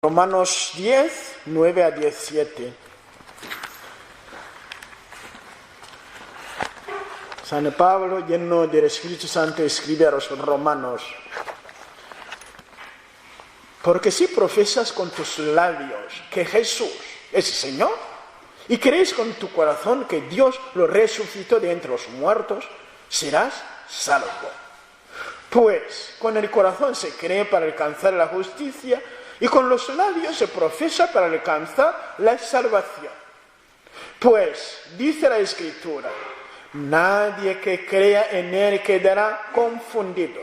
Romanos 10, 9 a 17. San Pablo, lleno del Espíritu Santo, escribe a los romanos: porque si profesas con tus labios que Jesús es Señor y crees con tu corazón que Dios lo resucitó de entre los muertos, serás salvo. Pues con el corazón se cree para alcanzar la justicia y con los labios se profesa para alcanzar la salvación. Pues dice la Escritura: nadie que crea en él quedará confundido.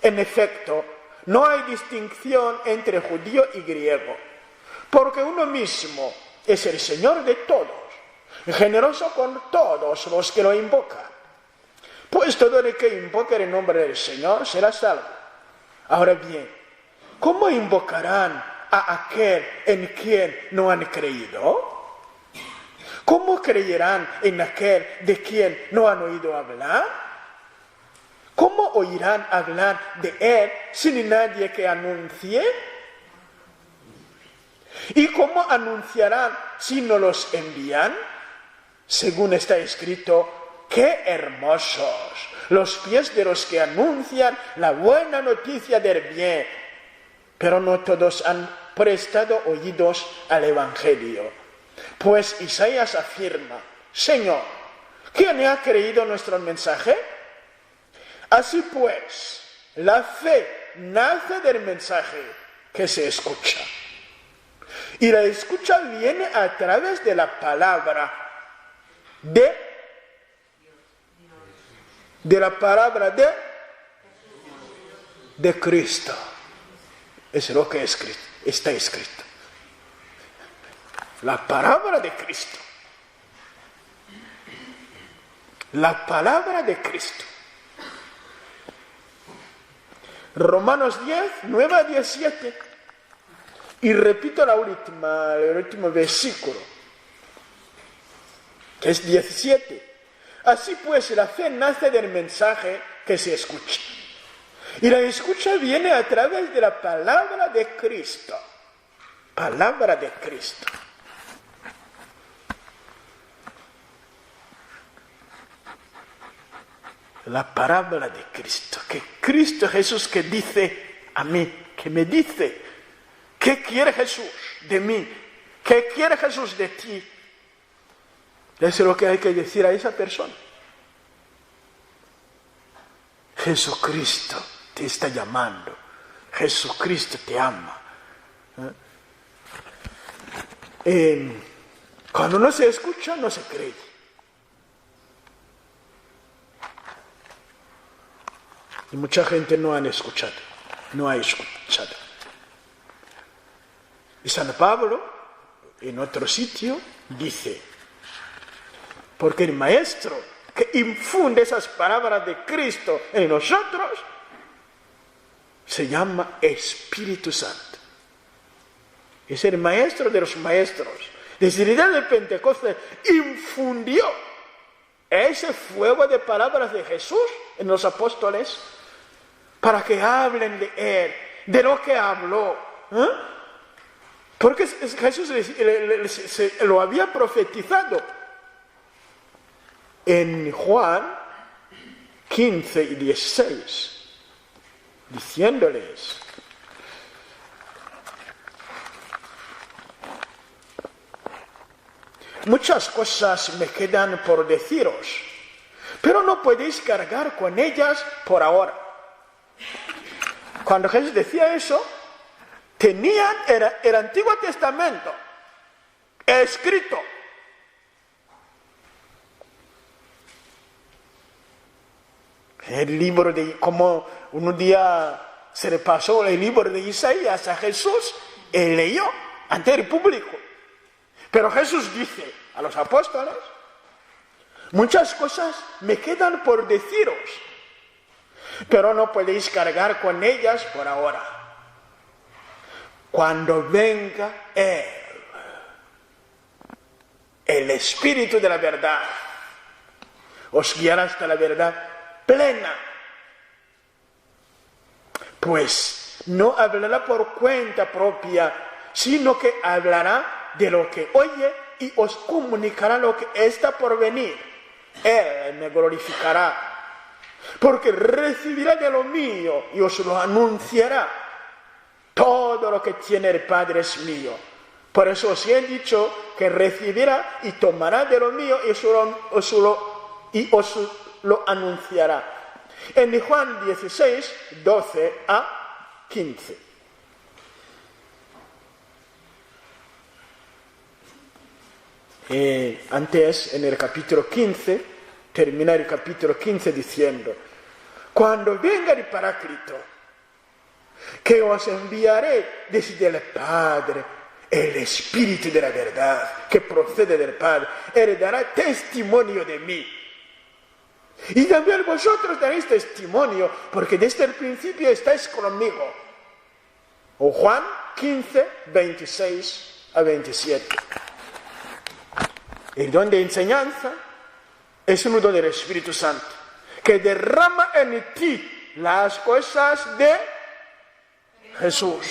En efecto, no hay distinción entre judío y griego, porque uno mismo es el Señor de todos, generoso con todos los que lo invocan. Pues todo el que invoque el nombre del Señor será salvo. Ahora bien, ¿cómo invocarán a aquel en quien no han creído? ¿Cómo creerán en aquel de quien no han oído hablar? ¿Cómo oirán hablar de él sin nadie que anuncie? ¿Y cómo anunciarán si no los envían? Según está escrito: ¡qué hermosos los pies de los que anuncian la buena noticia del bien! Pero no todos han prestado oídos al Evangelio. Pues Isaías afirma: Señor, ¿quién ha creído nuestro mensaje? Así pues, la fe nace del mensaje que se escucha. Y la escucha viene a través de la palabra de Cristo. Es lo que está escrito. La palabra de Cristo. La palabra de Cristo. Romanos 10, 9 a 17. Y repito el último versículo, que es 17. Así pues, la fe nace del mensaje que se escucha. Y la escucha viene a través de la palabra de Cristo. Palabra de Cristo. La palabra de Cristo. Que Cristo Jesús que dice a mí, que me dice: ¿qué quiere Jesús de mí? ¿Qué quiere Jesús de ti? Eso es lo que hay que decir a esa persona. Jesucristo te está llamando. Jesucristo te ama. Cuando no se escucha, no se cree. Y mucha gente no ha escuchado. Y San Pablo, en otro sitio, dice: porque el Maestro que infunde esas palabras de Cristo en nosotros se llama Espíritu Santo. Es el Maestro de los maestros. Desde el día de Pentecostés infundió ese fuego de palabras de Jesús en los apóstoles para que hablen de Él, de lo que habló. Porque Jesús lo había profetizado en Juan 15 y 16, diciéndoles: muchas cosas me quedan por deciros, pero no podéis cargar con ellas por ahora. Cuando Jesús decía eso, tenían el Antiguo Testamento escrito. El libro como un día se le pasó el libro de Isaías a Jesús, él leyó ante el público. Pero Jesús dice a los apóstoles: muchas cosas me quedan por deciros, pero no podéis cargar con ellas por ahora. Cuando venga el Espíritu de la verdad, os guiará hasta la verdad plena. Pues no hablará por cuenta propia, sino que hablará de lo que oye y os comunicará lo que está por venir. Él me glorificará, porque recibirá de lo mío y os lo anunciará. Todo lo que tiene el Padre es mío. Por eso os he dicho que recibirá y tomará de lo mío y os lo anunciará. En Juan 16, 12 a 15. Antes, en el capítulo 15, termina el capítulo 15 diciendo: cuando venga el Paráclito, que os enviaré desde el Padre, el Espíritu de la verdad, que procede del Padre, Él dará testimonio de mí. Y también vosotros daréis testimonio, porque desde el principio estáis conmigo. O Juan 15, 26 a 27. El don de enseñanza es un don del Espíritu Santo, que derrama en ti las cosas de Jesús,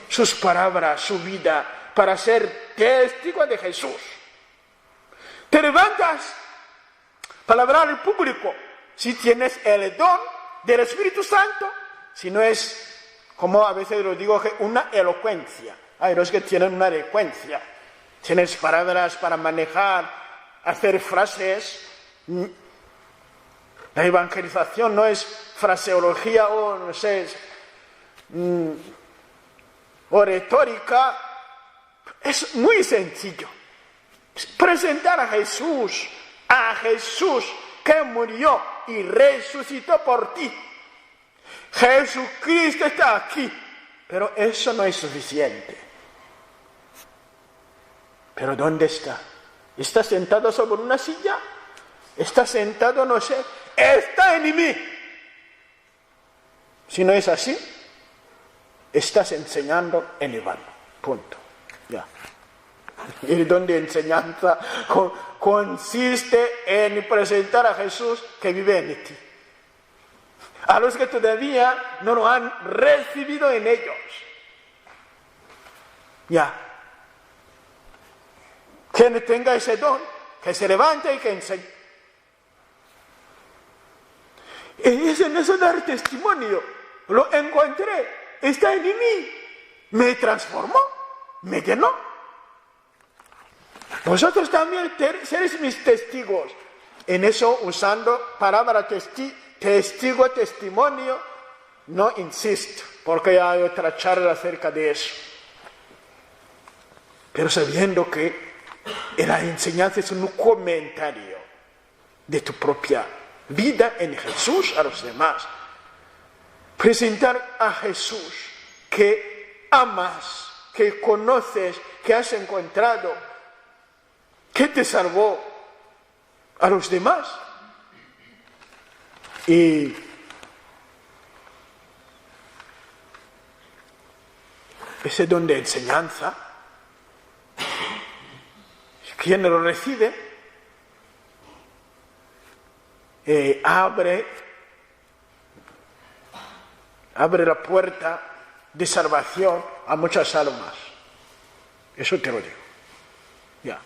sus palabras, su vida, para ser testigo de Jesús. Te levantas para hablar al público si tienes el don del Espíritu Santo, si no es, como a veces lo digo, una elocuencia. Hay los que tienen una elocuencia, tienes palabras para manejar, hacer frases. La evangelización no es fraseología o no sé, o retórica. Es muy sencillo. Presentar a Jesús que murió y resucitó por ti. Jesucristo está aquí, pero eso no es suficiente. ¿Pero dónde está? ¿Está sentado sobre una silla? ¿Está sentado, no sé? Está en mí. Si no es así, estás enseñando en vano. Punto. Ya. El don de enseñanza consiste en presentar a Jesús que vive en ti. A los que todavía no lo han recibido en ellos. Ya. Quien tenga ese don, que se levante y que enseñe. Y es en eso dar testimonio. Lo encontré, está en mí, me transformó, me llenó. Vosotros también seréis mis testigos. En eso, usando palabra testigo, testimonio, no insisto, porque ya hay otra charla acerca de eso. Pero sabiendo que la enseñanza es un comentario de tu propia vida en Jesús a los demás. Presentar a Jesús que amas, que conoces, que has encontrado, que te salvó a los demás. Y ese don de enseñanza, quien lo recibe, abre la puerta de salvación a muchas almas. Eso te lo digo. Ya.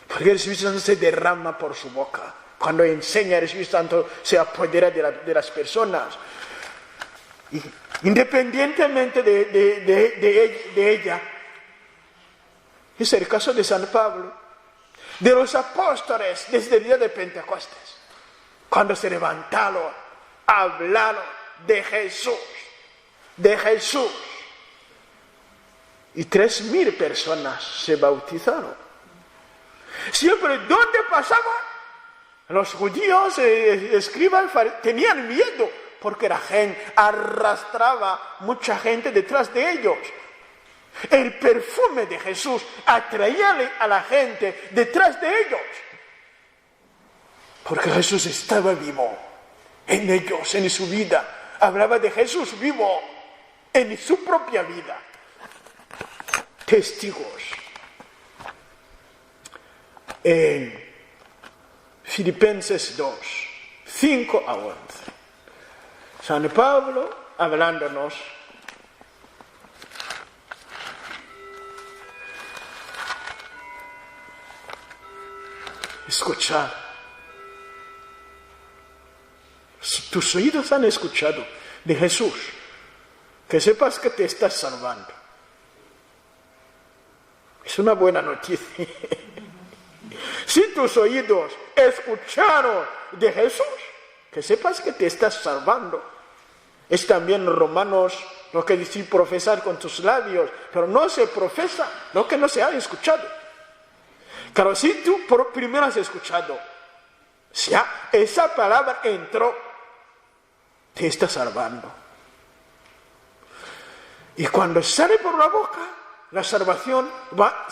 Porque el Espíritu Santo se derrama por su boca. Cuando enseña, el Espíritu Santo se apodera de las personas. Y independientemente de ella. Es el caso de San Pablo, de los apóstoles desde el día de Pentecostés, cuando se levantaron, hablaron de Jesús, y 3,000 personas se bautizaron. Siempre donde pasaban, los judíos, escribas, tenían miedo, porque la gente arrastraba mucha gente detrás de ellos. El perfume de Jesús atraía a la gente detrás de ellos. Porque Jesús estaba vivo en ellos, en su vida. Hablaba de Jesús vivo en su propia vida. Testigos. En Filipenses 2, 5 a 11. San Pablo hablándonos Escuchar. Tus oídos han escuchado de Jesús. Que sepas que te estás salvando. Es una buena noticia. Si tus oídos escucharon de Jesús, que sepas que te estás salvando. Es también Romanos lo que dice profesar con tus labios, pero no se profesa lo que no se ha escuchado. Claro, si tú primero has escuchado, si esa palabra entró, te está salvando. Y cuando sale por la boca, la salvación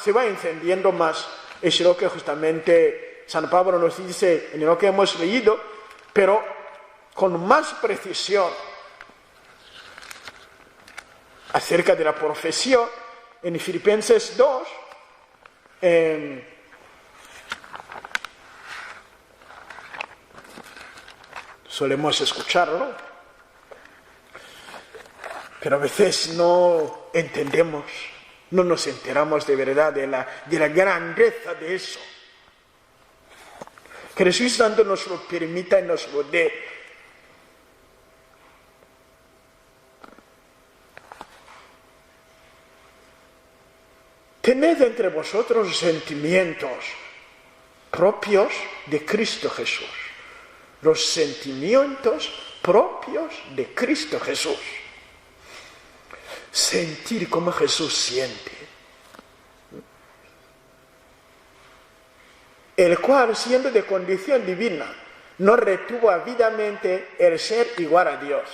se va encendiendo más. Es lo que justamente San Pablo nos dice en lo que hemos leído, pero con más precisión acerca de la profesión en Filipenses 2. Solemos escucharlo, pero a veces no entendemos, no nos enteramos de verdad de la grandeza de eso. Que el Espíritu Santo nos lo permita y nos lo dé. Tened entre vosotros sentimientos propios de Cristo Jesús. Los sentimientos propios de Cristo Jesús. Sentir como Jesús siente. El cual, siendo de condición divina, no retuvo avidamente el ser igual a Dios.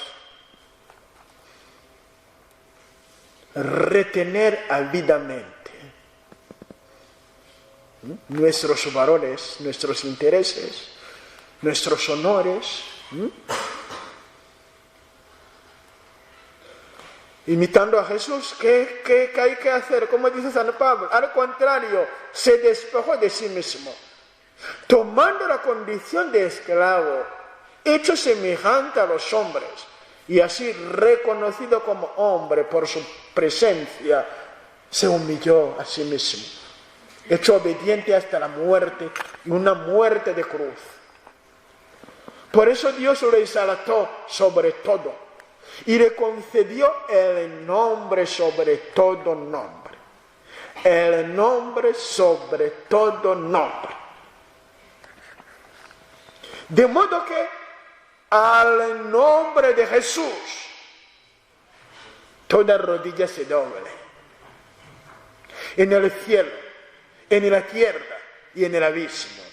Retener avidamente nuestros valores, nuestros intereses, nuestros honores. Imitando a Jesús, ¿qué hay que hacer? Como dice San Pablo, al contrario, se despojó de sí mismo, tomando la condición de esclavo, hecho semejante a los hombres, y así reconocido como hombre por su presencia, se humilló a sí mismo, hecho obediente hasta la muerte, y una muerte de cruz. Por eso Dios lo exaltó sobre todo y le concedió el nombre sobre todo nombre. El nombre sobre todo nombre. De modo que al nombre de Jesús toda rodilla se doble. En el cielo, en la tierra y en el abismo.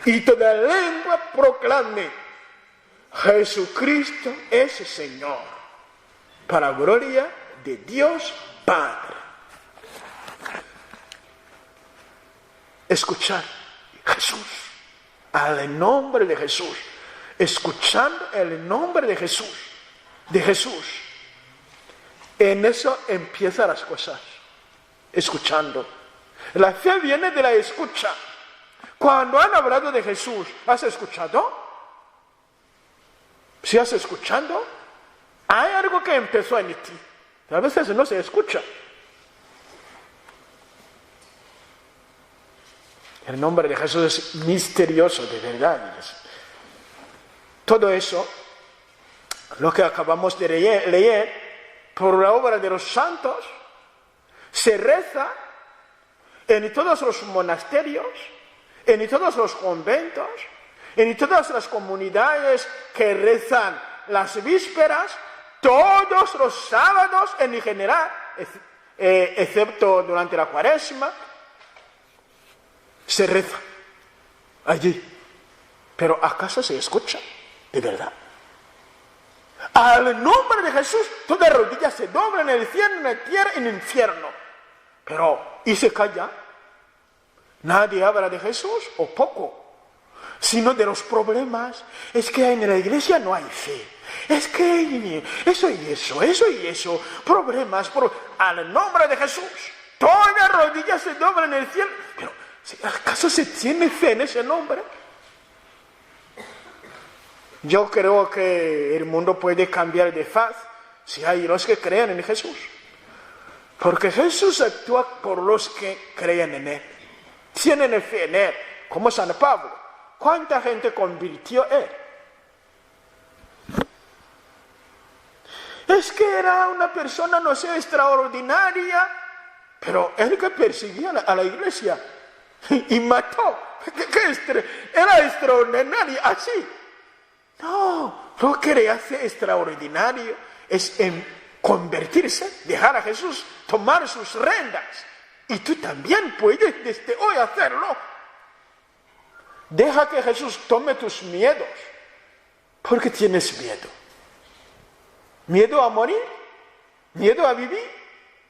Y toda lengua proclame: Jesucristo es Señor, para gloria de Dios Padre. Escuchar Jesús, al nombre de Jesús, escuchando el nombre de Jesús. En eso empiezan las cosas, escuchando. La fe viene de la escucha. Cuando han hablado de Jesús, ¿has escuchado? Si has escuchado, hay algo que empezó en ti. A veces no se escucha. El nombre de Jesús es misterioso, de verdad. Todo eso, lo que acabamos de leer, por la obra de los santos, se reza en todos los monasterios, en todos los conventos, en todas las comunidades que rezan las vísperas, todos los sábados en general, excepto durante la Cuaresma, se reza allí. Pero ¿acaso se escucha? De verdad. Al nombre de Jesús, toda rodilla se dobla en el cielo, en la tierra, en el infierno. Pero, ¿y se calla? Nadie habla de Jesús, o poco, sino de los problemas. Es que en la iglesia no hay fe. Es que eso y eso, problemas. Al nombre de Jesús, toda rodilla se dobla en el cielo. Pero, ¿acaso se tiene fe en ese nombre? Yo creo que el mundo puede cambiar de faz si hay los que creen en Jesús. Porque Jesús actúa por los que creen en Él. Tienen fe en Él, como San Pablo. ¿Cuánta gente convirtió él? Es que era una persona, no sé, extraordinaria, pero él que perseguía a la iglesia y mató. Era extraordinario así. No, lo que le hace extraordinario es convertirse, dejar a Jesús tomar sus rendas. Y tú también puedes desde hoy hacerlo. Deja que Jesús tome tus miedos. ¿Por qué tienes miedo? ¿Miedo a morir? ¿Miedo a vivir?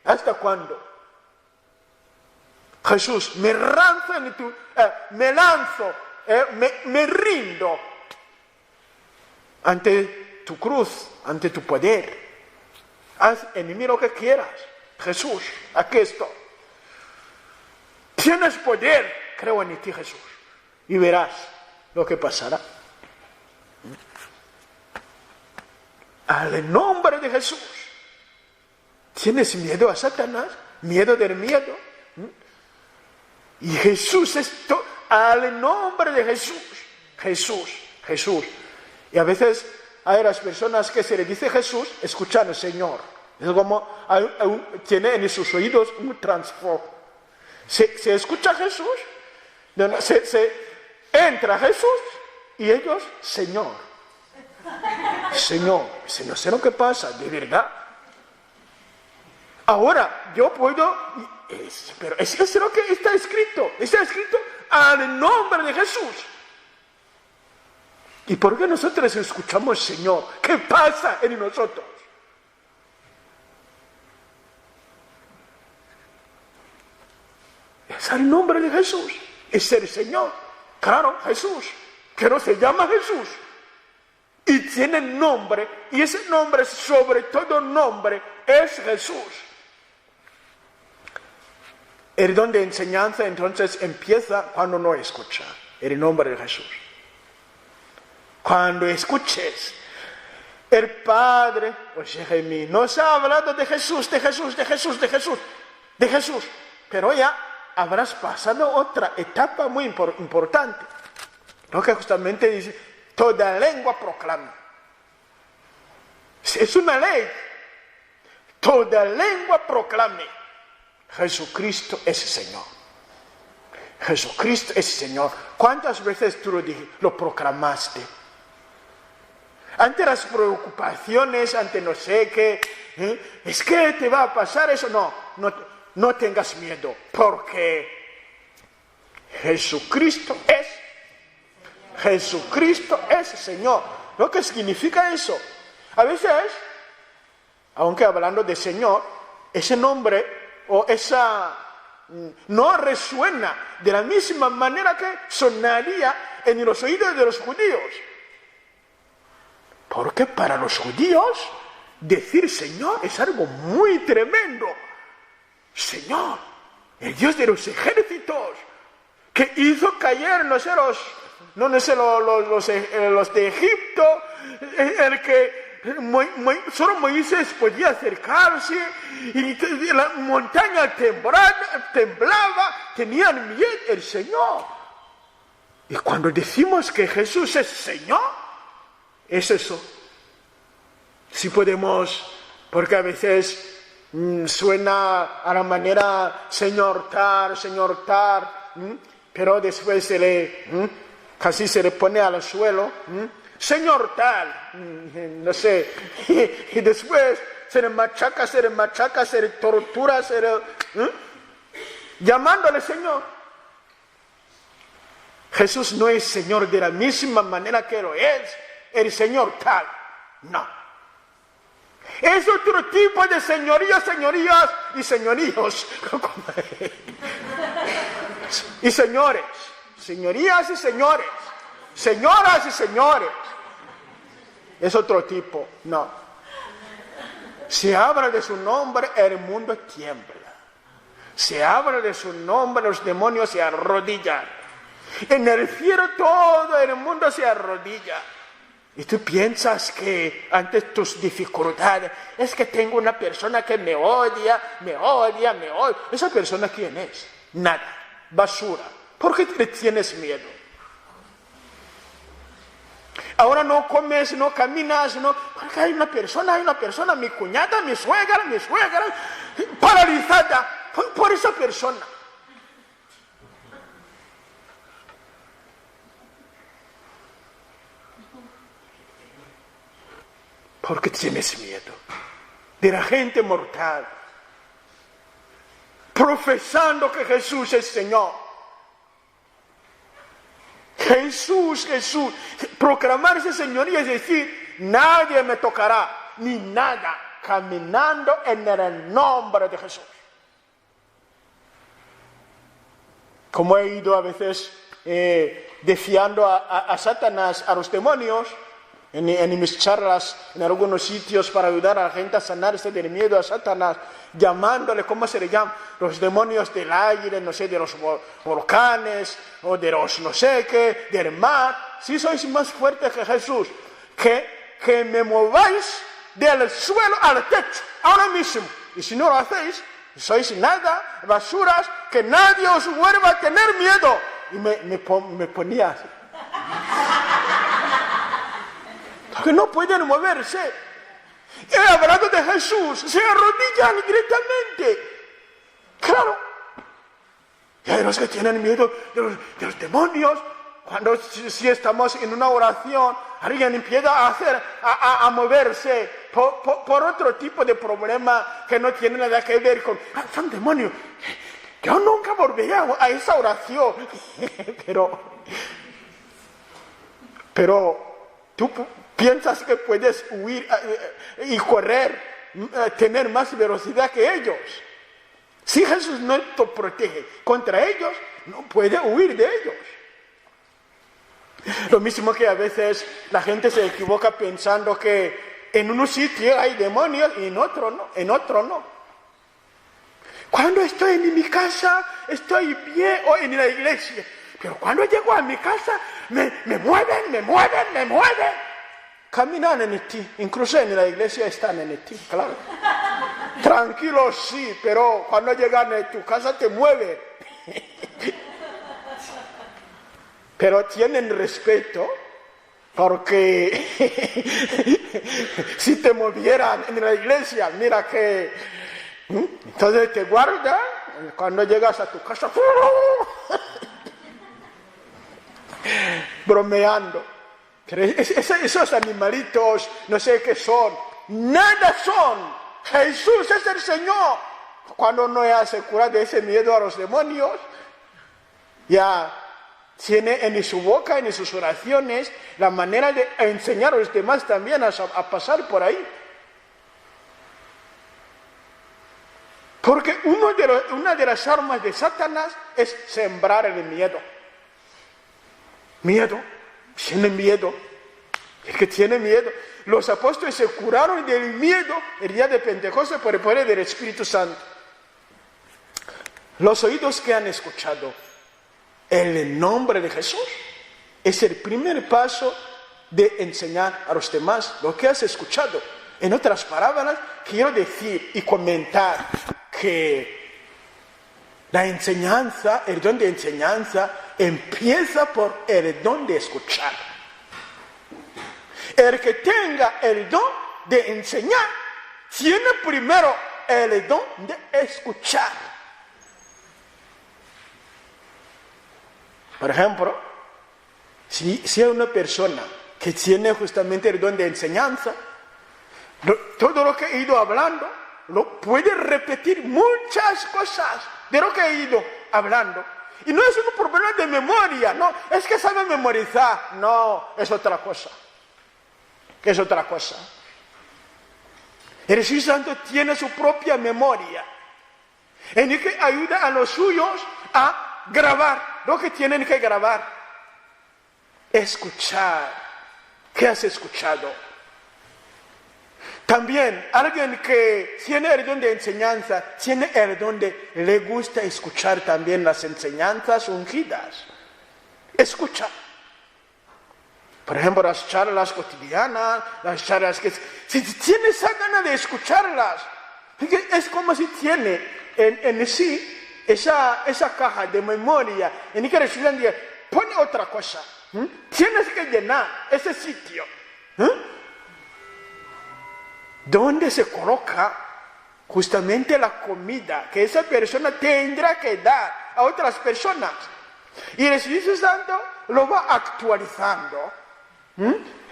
¿Hasta cuándo? Jesús, me lanzo, me rindo ante tu cruz, ante tu poder. Haz en mí lo que quieras. Jesús, aquí estoy. Tienes poder, creo en ti, Jesús. Y verás lo que pasará. Al nombre de Jesús. ¿Tienes miedo a Satanás? ¿Miedo del miedo? Y Jesús esto, al nombre de Jesús. Jesús. Y a veces hay las personas que se le dice Jesús, escuchan al Señor. Es como tiene en sus oídos un transformo. Se escucha Jesús, entra Jesús y ellos, Señor, no sé lo que pasa, de verdad. Ahora, yo puedo, pero es lo que está escrito al nombre de Jesús. ¿Y por qué nosotros escuchamos Señor? ¿Qué pasa en nosotros? Es al nombre de Jesús, es el Señor. Claro, Jesús, que no se llama Jesús. Y tiene nombre, y ese nombre, sobre todo nombre, es Jesús. El don de enseñanza entonces empieza cuando no escucha el nombre de Jesús. Cuando escuches, el Padre, oye, nos ha hablado de Jesús, pero ya habrás pasado otra etapa muy importante, lo que justamente dice, toda lengua proclama. Es una ley, toda lengua proclame, Jesucristo es Señor. Jesucristo es Señor. ¿Cuántas veces tú lo proclamaste? Ante las preocupaciones, ante no sé qué, es que te va a pasar eso. No tengas miedo, porque Jesucristo es Señor. ¿Lo que significa eso? A veces, aunque hablando de Señor, ese nombre o esa no resuena de la misma manera que sonaría en los oídos de los judíos. Porque para los judíos decir Señor es algo muy tremendo. Señor, el Dios de los ejércitos, que hizo caer, los de Egipto, el que solo Moisés podía acercarse, y la montaña temblaba, tenían miedo el Señor. Y cuando decimos que Jesús es Señor, es eso. Si podemos, porque a veces suena a la manera señor tal, pero después casi se le pone al suelo, señor tal, no sé, y después se le machaca, se le tortura, llamándole Señor. Jesús no es Señor de la misma manera que lo es el Señor tal, no. Es otro tipo de señorías y señoríos. Y señores, señorías y señores, señoras y señores. Es otro tipo, no. Se habla de su nombre, el mundo tiembla. Se habla de su nombre, los demonios se arrodillan. En el cielo todo el mundo se arrodilla. Y tú piensas que ante tus dificultades, es que tengo una persona que me odia. ¿Esa persona quién es? Nada, basura. ¿Por qué le tienes miedo? Ahora no comes, no caminas, no. Porque hay una persona, mi cuñada, mi suegra, paralizada por esa persona. Porque tienes miedo de la gente mortal, profesando que Jesús es Señor. Jesús, proclamar esa señoría es decir, nadie me tocará, ni nada, caminando en el nombre de Jesús. Como he ido a veces defiando a Satanás, a los demonios, en mis charlas, en algunos sitios para ayudar a la gente a sanarse del miedo a Satanás, llamándole, ¿cómo se le llama? Los demonios del aire, no sé, de los volcanes, o de los no sé qué, del mar. Si sois más fuertes que Jesús, que me mováis del suelo al techo, ahora mismo. Y si no lo hacéis, sois nada, basuras, que nadie os vuelva a tener miedo. Y me ponía así. Porque no pueden moverse. Y hablando de Jesús, se arrodillan directamente. Claro. Y hay los que tienen miedo de los demonios. Cuando si estamos en una oración, alguien empieza a moverse por otro tipo de problema que no tiene nada que ver con... son demonios. Yo nunca volvería a esa oración. Pero tú piensas que puedes huir y correr, tener más velocidad que ellos. Si Jesús no te protege contra ellos, no puedes huir de ellos. Lo mismo que a veces la gente se equivoca pensando que en un sitio hay demonios y en otro no. Cuando estoy en mi casa, estoy bien, o en la iglesia. Pero cuando llego a mi casa, me mueven. Caminan en ti, incluso en la iglesia están en ti, claro. Tranquilos sí, pero cuando llegan a tu casa te mueven. Pero tienen respeto, porque si te movieran en la iglesia, mira que... Entonces te guardan, cuando llegas a tu casa, bromeando. Esos animalitos, no sé qué son, nada son. Jesús es el Señor. Cuando no se cura de ese miedo a los demonios, ya tiene en su boca, en sus oraciones, la manera de enseñar a los demás también a pasar por ahí. Porque una de las armas de Satanás es sembrar el miedo. Tiene miedo. El que tiene miedo. Los apóstoles se curaron del miedo el día de Pentecostés por el poder del Espíritu Santo. Los oídos que han escuchado el nombre de Jesús es el primer paso de enseñar a los demás lo que has escuchado. En otras palabras, quiero decir y comentar que la enseñanza, el don de enseñanza, empieza por el don de escuchar. El que tenga el don de enseñar, tiene primero el don de escuchar. Por ejemplo, si hay una persona que tiene justamente el don de enseñanza, todo lo que he ido hablando, lo puede repetir muchas cosas de lo que he ido hablando. Y no es un problema de memoria, no, es que sabe memorizar, no, es otra cosa. Es otra cosa. El Espíritu Santo tiene su propia memoria, en el que ayuda a los suyos a grabar lo que tienen que grabar. Escuchar. ¿Qué has escuchado? También alguien que tiene el don de enseñanza, tiene el don de le gusta escuchar también las enseñanzas ungidas. Escucha. Por ejemplo, las charlas cotidianas, las charlas que... Si tiene esa gana de escucharlas, es como si tiene en sí esa caja de memoria en que Dios pone otra cosa. Tienes que llenar ese sitio. Donde se coloca justamente la comida que esa persona tendrá que dar a otras personas. Y el Espíritu Santo lo va actualizando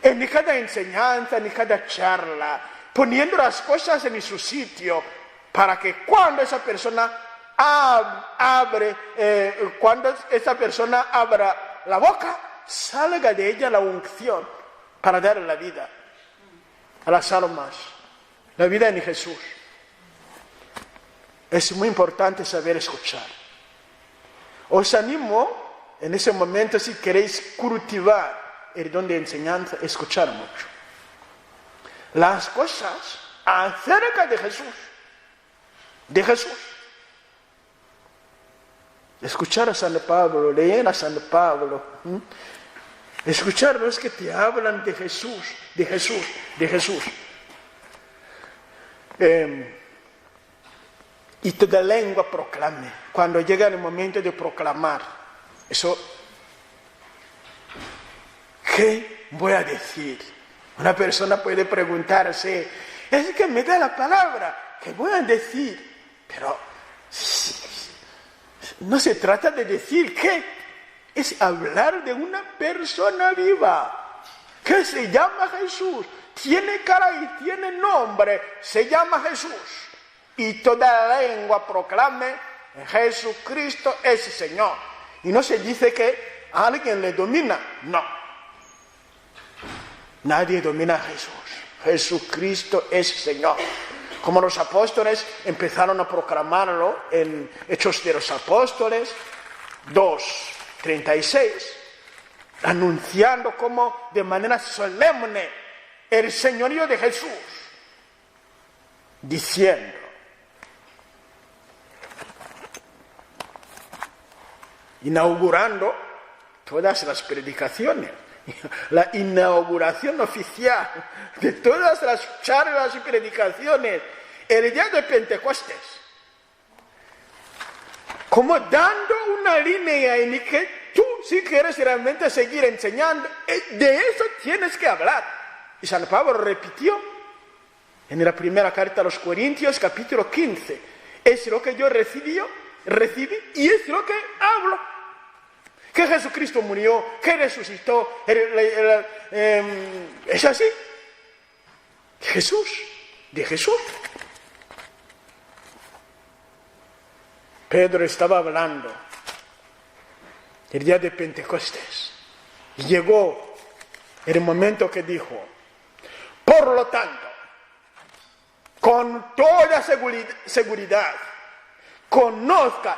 en cada enseñanza, en cada charla, poniendo las cosas en su sitio para que cuando esa persona abra la boca, salga de ella la unción para dar la vida a las almas, la vida en Jesús. Es muy importante saber escuchar. Os animo en ese momento, si queréis cultivar el don de enseñanza, escuchar mucho las cosas acerca de Jesús. Escuchar a San Pablo, leer a San Pablo, escuchar los que te hablan de Jesús. Y toda lengua proclame. Cuando llega el momento de proclamar, eso, ¿qué voy a decir? Una persona puede preguntarse, es que me da la palabra, ¿qué voy a decir? Pero no se trata de decir qué, es hablar de una persona viva, que se llama Jesús, tiene cara y tiene nombre, se llama Jesús. Y toda la lengua proclame, Jesucristo es Señor. Y no se dice que alguien le domina, no. Nadie domina a Jesús. Jesucristo es Señor. Como los apóstoles empezaron a proclamarlo en Hechos de los Apóstoles 2:36, anunciando como de manera solemne el señorío de Jesús, diciendo, inaugurando todas las predicaciones, la inauguración oficial de todas las charlas y predicaciones, el día de Pentecostés, como dando una línea en que tú, si quieres realmente seguir enseñando, de eso tienes que hablar. Y San Pablo repitió en la primera carta a los Corintios, capítulo 15, es lo que yo recibí y es lo que hablo. Que Jesucristo murió, que resucitó, es así. De Jesús. Pedro estaba hablando el día de Pentecostés. Y llegó el momento que dijo, por lo tanto, con toda seguridad, conozca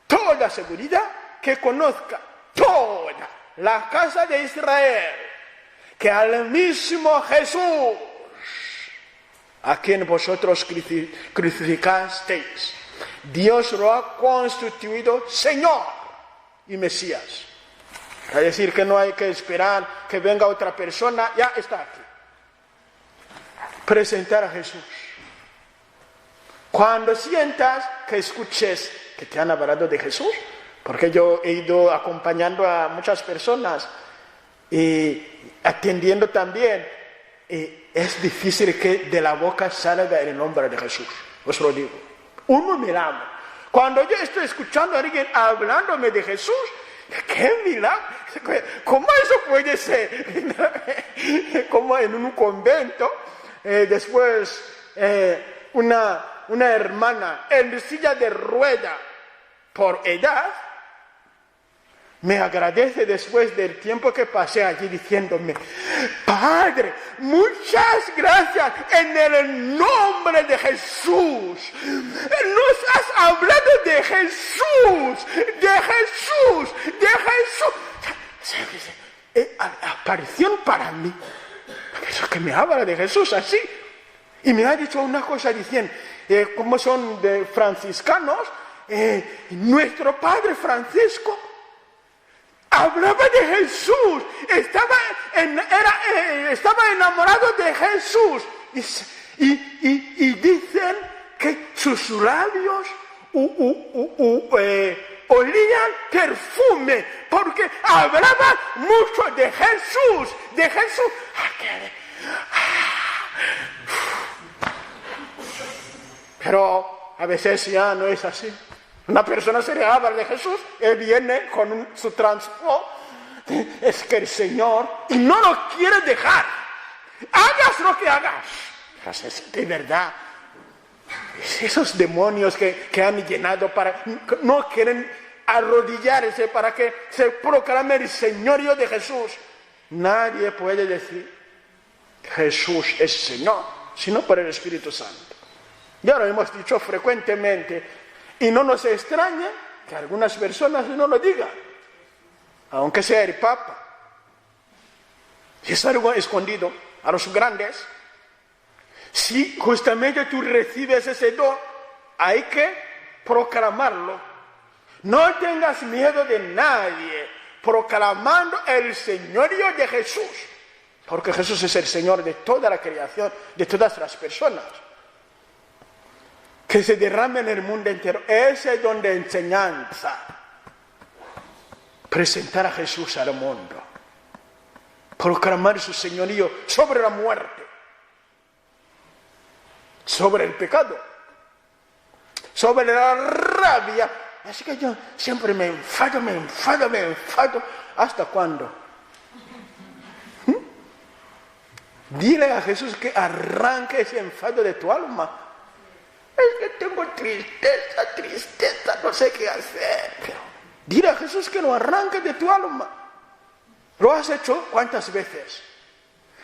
toda seguridad, que conozca toda la casa de Israel, que al mismo Jesús, a quien vosotros crucificasteis, Dios lo ha constituido Señor y Mesías. Es decir, que no hay que esperar que venga otra persona, ya está aquí. Presentar a Jesús. Cuando sientas que escuches que te han hablado de Jesús, porque yo he ido acompañando a muchas personas y atendiendo también, es difícil que de la boca salga el nombre de Jesús, os lo digo. Un milagro. Cuando yo estoy escuchando a alguien hablándome de Jesús, ¡qué milagro! ¿Cómo eso puede ser? Como en un convento, después una hermana en silla de rueda por edad me agradece después del tiempo que pasé allí diciéndome, Padre, muchas gracias en el nombre de Jesús. Nos has hablado de Jesús, aparición para mí. Eso que me habla de Jesús así. Y me ha dicho una cosa diciendo, como son de franciscanos, nuestro padre Francisco hablaba de Jesús, estaba enamorado de Jesús. Y dicen que sus labios olían perfume, porque hablaba mucho de Jesús, Pero a veces ya no es así. Una persona se le habla de Jesús, él viene con su transporte, es que el Señor, y no lo quiere dejar. Hagas lo que hagas. De verdad, esos demonios que han llenado no quieren arrodillarse para que se proclame el señorío de Jesús. Nadie puede decir Jesús es Señor, sino por el Espíritu Santo. Ya lo hemos dicho frecuentemente, y no nos extraña que algunas personas no lo digan, aunque sea el Papa. Si es algo escondido a los grandes, si justamente tú recibes ese don, hay que proclamarlo. No tengas miedo de nadie, proclamando el señorío de Jesús, porque Jesús es el Señor de toda la creación, de todas las personas. Que se derrame en el mundo entero ese don de enseñanza, presentar a Jesús al mundo, proclamar su señorío sobre la muerte, sobre el pecado, sobre la rabia. Así que yo siempre me enfado. ¿Hasta cuándo? Dile a Jesús que arranque ese enfado de tu alma. Es que tengo tristeza, no sé qué hacer. Pero dile a Jesús que lo arranque de tu alma. ¿Lo has hecho cuántas veces?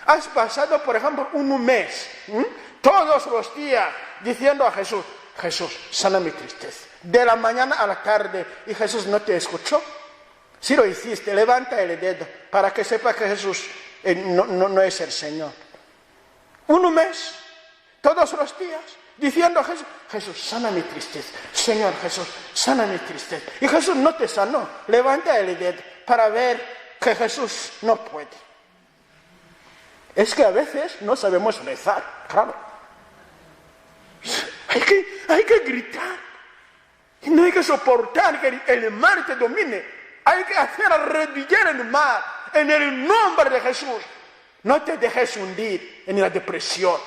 Has pasado, por ejemplo, un mes, todos los días, diciendo a Jesús, Jesús, sana mi tristeza. De la mañana a la tarde, y Jesús no te escuchó. Si lo hiciste, levanta el dedo para que sepa que Jesús no es el Señor. Un mes, todos los días, diciendo a Jesús, Jesús, sana mi tristeza. Señor Jesús, sana mi tristeza. Y Jesús no te sanó. Levanta el dedo para ver que Jesús no puede. Es que a veces no sabemos rezar, claro. Hay que gritar. Y no hay que soportar que el mar te domine. Hay que hacer arrodillar el mar en el nombre de Jesús. No te dejes hundir en la depresión.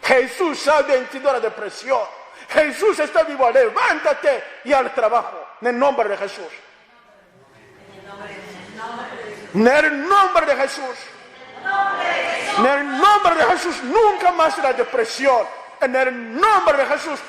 Jesús ha vencido la depresión. Jesús está vivo. Levántate y al trabajo en el nombre de Jesús. En el nombre de Jesús. En el nombre de Jesús. Nunca más la depresión. En el nombre de Jesús.